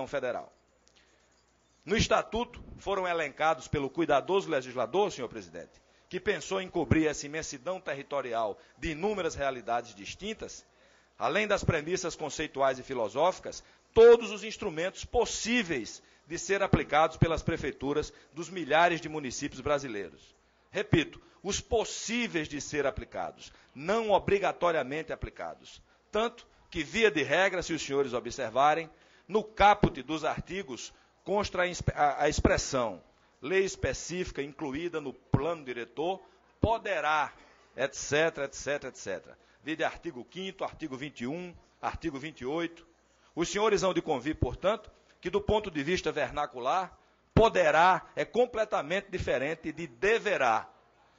Federal. No Estatuto, foram elencados pelo cuidadoso legislador, senhor presidente, que pensou em cobrir essa imensidão territorial de inúmeras realidades distintas, além das premissas conceituais e filosóficas, todos os instrumentos possíveis de ser aplicados pelas prefeituras dos milhares de municípios brasileiros. Repito, os possíveis de ser aplicados, não obrigatoriamente aplicados. Tanto que, via de regra, se os senhores observarem, no caput dos artigos consta a expressão lei específica incluída no plano diretor, poderá, etc, etc, etc. Vide artigo 5º, artigo 21, artigo 28. Os senhores hão de convir, portanto, que do ponto de vista vernacular, poderá é completamente diferente de deverá.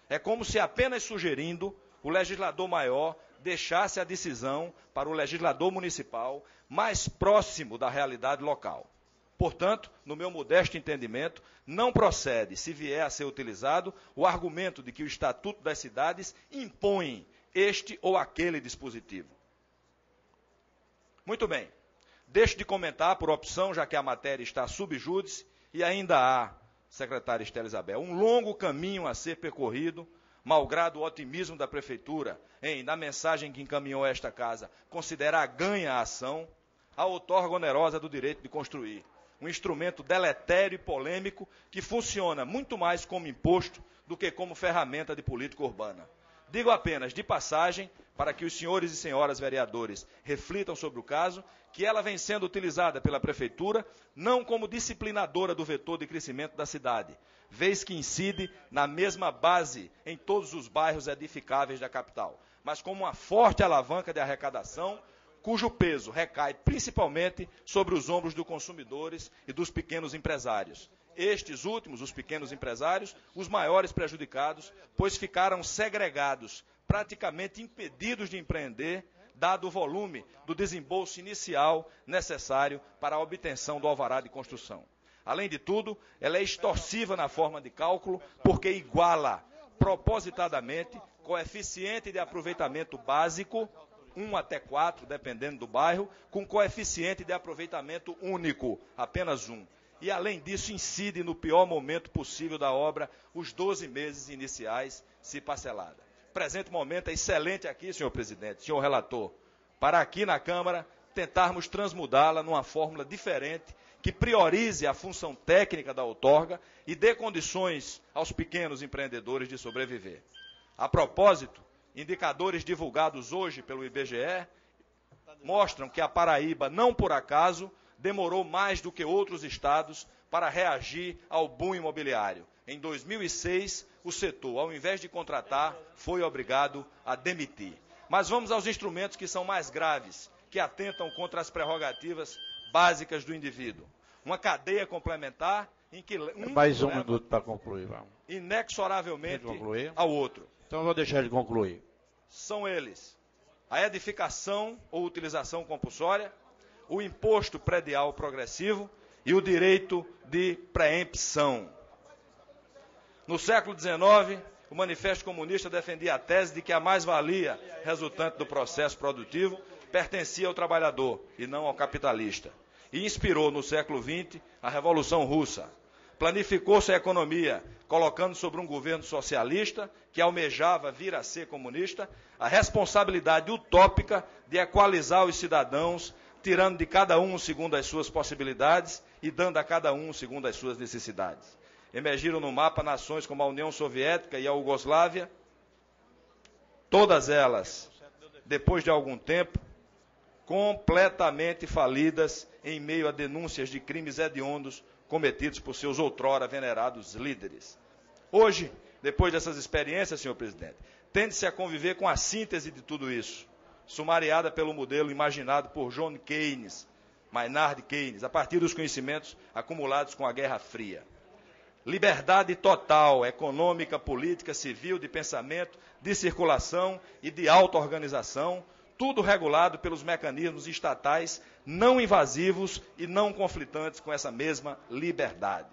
É como se apenas sugerindo o legislador maior deixasse a decisão para o legislador municipal mais próximo da realidade local. Portanto, no meu modesto entendimento, não procede, se vier a ser utilizado, o argumento de que o Estatuto das Cidades impõe este ou aquele dispositivo. Muito bem. Deixo de comentar, por opção, já que a matéria está sub júdice, e ainda há, secretária Estela Isabel, um longo caminho a ser percorrido, malgrado o otimismo da Prefeitura em, na mensagem que encaminhou a esta casa, considerar ganha a ação, a outorga onerosa do direito de construir. Um instrumento deletério e polêmico que funciona muito mais como imposto do que como ferramenta de política urbana. Digo apenas, de passagem, para que os senhores e senhoras vereadores reflitam sobre o caso, que ela vem sendo utilizada pela Prefeitura não como disciplinadora do vetor de crescimento da cidade, vez que incide na mesma base em todos os bairros edificáveis da capital, mas como uma forte alavanca de arrecadação, cujo peso recai principalmente sobre os ombros dos consumidores e dos pequenos empresários. Estes últimos, os pequenos empresários, os maiores prejudicados, pois ficaram segregados, praticamente impedidos de empreender, dado o volume do desembolso inicial necessário para a obtenção do alvará de construção. Além de tudo, ela é extorsiva na forma de cálculo, porque iguala propositadamente coeficiente de aproveitamento básico, 1 até 4, dependendo do bairro, com coeficiente de aproveitamento único, apenas 1. E, além disso, incide no pior momento possível da obra, os 12 meses iniciais, se parcelada. Presente momento é excelente aqui, senhor presidente, senhor relator, para aqui na Câmara tentarmos transmudá-la numa fórmula diferente, que priorize a função técnica da outorga e dê condições aos pequenos empreendedores de sobreviver. A propósito, indicadores divulgados hoje pelo IBGE mostram que a Paraíba, não por acaso, demorou mais do que outros estados para reagir ao boom imobiliário. Em 2006, o setor, ao invés de contratar, foi obrigado a demitir. Mas vamos aos instrumentos que são mais graves, que atentam contra as prerrogativas básicas do indivíduo. Uma cadeia complementar em que mais um minuto para concluir, vamos. Inexoravelmente ao outro. Então eu vou deixar ele concluir. São eles a edificação ou utilização compulsória, o imposto predial progressivo e o direito de preempção. No século XIX, o Manifesto Comunista defendia a tese de que a mais-valia resultante do processo produtivo pertencia ao trabalhador e não ao capitalista. E inspirou no século XX a Revolução Russa. Planificou-se a economia, colocando sobre um governo socialista, que almejava vir a ser comunista, a responsabilidade utópica de equalizar os cidadãos, tirando de cada um segundo as suas possibilidades e dando a cada um segundo as suas necessidades. Emergiram no mapa nações como a União Soviética e a Iugoslávia, todas elas, depois de algum tempo, completamente falidas em meio a denúncias de crimes hediondos cometidos por seus outrora venerados líderes. Hoje, depois dessas experiências, senhor presidente, tende-se a conviver com a síntese de tudo isso, sumariada pelo modelo imaginado por John Keynes, Maynard Keynes, a partir dos conhecimentos acumulados com a Guerra Fria. Liberdade total, econômica, política, civil, de pensamento, de circulação e de auto-organização, tudo regulado pelos mecanismos estatais não invasivos e não conflitantes com essa mesma liberdade.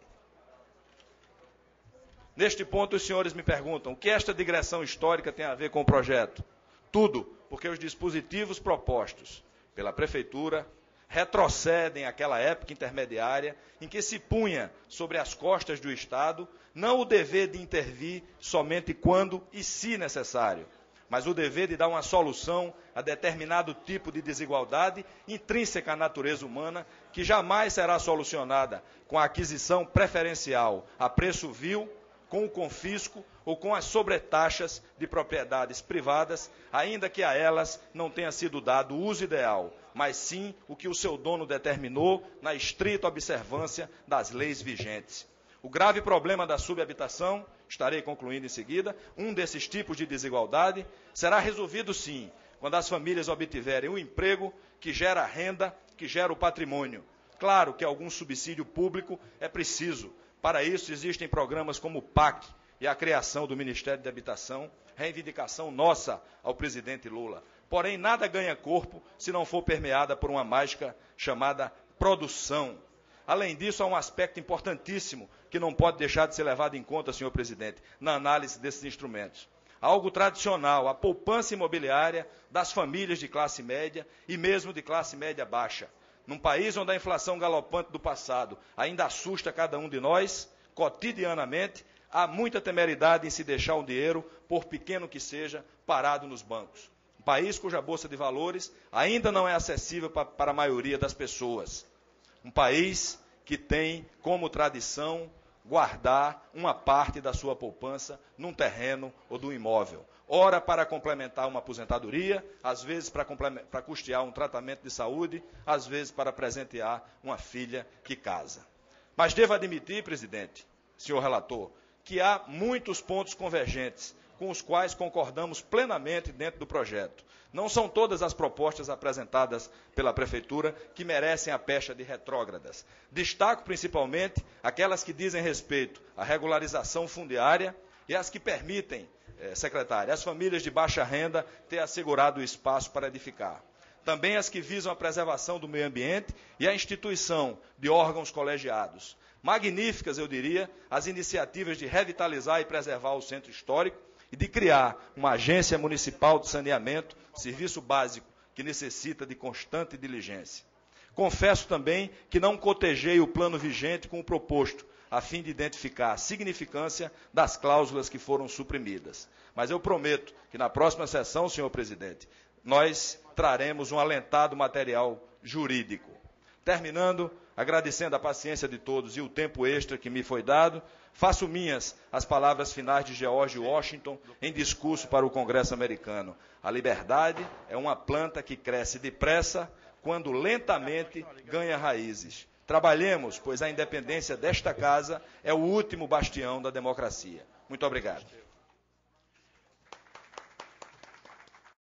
Neste ponto, os senhores me perguntam, o que esta digressão histórica tem a ver com o projeto? Tudo, porque os dispositivos propostos pela Prefeitura retrocedem àquela época intermediária em que se punha sobre as costas do Estado não o dever de intervir somente quando e se necessário, mas o dever de dar uma solução a determinado tipo de desigualdade intrínseca à natureza humana, que jamais será solucionada com a aquisição preferencial a preço vil, com o confisco ou com as sobretaxas de propriedades privadas, ainda que a elas não tenha sido dado o uso ideal, mas sim o que o seu dono determinou na estrita observância das leis vigentes. O grave problema da subhabitação, estarei concluindo em seguida, um desses tipos de desigualdade, será resolvido sim, quando as famílias obtiverem o emprego que gera a renda, que gera o patrimônio. Claro que algum subsídio público é preciso. Para isso existem programas como o PAC e a criação do Ministério da Habitação, reivindicação nossa ao presidente Lula. Porém, nada ganha corpo se não for permeada por uma mágica chamada produção. Além disso, há um aspecto importantíssimo que não pode deixar de ser levado em conta, senhor presidente, na análise desses instrumentos. Algo tradicional, a poupança imobiliária das famílias de classe média e mesmo de classe média baixa. Num país onde a inflação galopante do passado ainda assusta cada um de nós, cotidianamente, há muita temeridade em se deixar um dinheiro, por pequeno que seja, parado nos bancos. Um país cuja bolsa de valores ainda não é acessível para a maioria das pessoas. Um país que tem como tradição guardar uma parte da sua poupança num terreno ou num imóvel. Ora para complementar uma aposentadoria, às vezes para custear um tratamento de saúde, às vezes para presentear uma filha que casa. Mas devo admitir, presidente, senhor relator, que há muitos pontos convergentes com os quais concordamos plenamente dentro do projeto. Não são todas as propostas apresentadas pela Prefeitura que merecem a pecha de retrógradas. Destaco principalmente aquelas que dizem respeito à regularização fundiária e as que permitem, secretária, às famílias de baixa renda ter assegurado o espaço para edificar. Também as que visam a preservação do meio ambiente e a instituição de órgãos colegiados. Magníficas, eu diria, as iniciativas de revitalizar e preservar o centro histórico e de criar uma agência municipal de saneamento, serviço básico que necessita de constante diligência. Confesso também que não cotejei o plano vigente com o proposto, a fim de identificar a significância das cláusulas que foram suprimidas. Mas eu prometo que na próxima sessão, senhor presidente, nós traremos um alentado material jurídico. Terminando, agradecendo a paciência de todos e o tempo extra que me foi dado, faço minhas as palavras finais de George Washington em discurso para o Congresso americano. A liberdade é uma planta que cresce depressa quando lentamente ganha raízes. Trabalhemos, pois a independência desta casa é o último bastião da democracia. Muito obrigado.